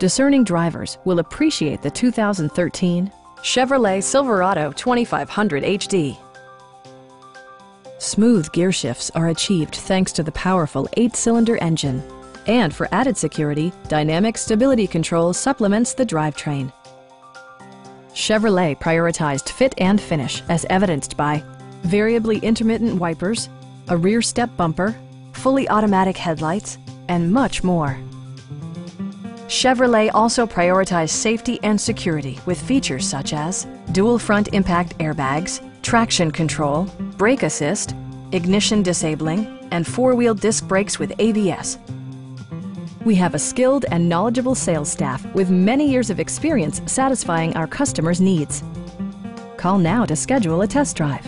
Discerning drivers will appreciate the 2013 Chevrolet Silverado 2500 HD. Smooth gear shifts are achieved thanks to the powerful 8-cylinder engine. And for added security, dynamic stability control supplements the drivetrain. Chevrolet prioritized fit and finish as evidenced by variably intermittent wipers, a rear step bumper, fully automatic headlights, and much more. Chevrolet also prioritized safety and security with features such as dual front impact airbags, traction control, brake assist, ignition disabling, and 4-wheel disc brakes with ABS. We have a skilled and knowledgeable sales staff with many years of experience satisfying our customers' needs. Call now to schedule a test drive.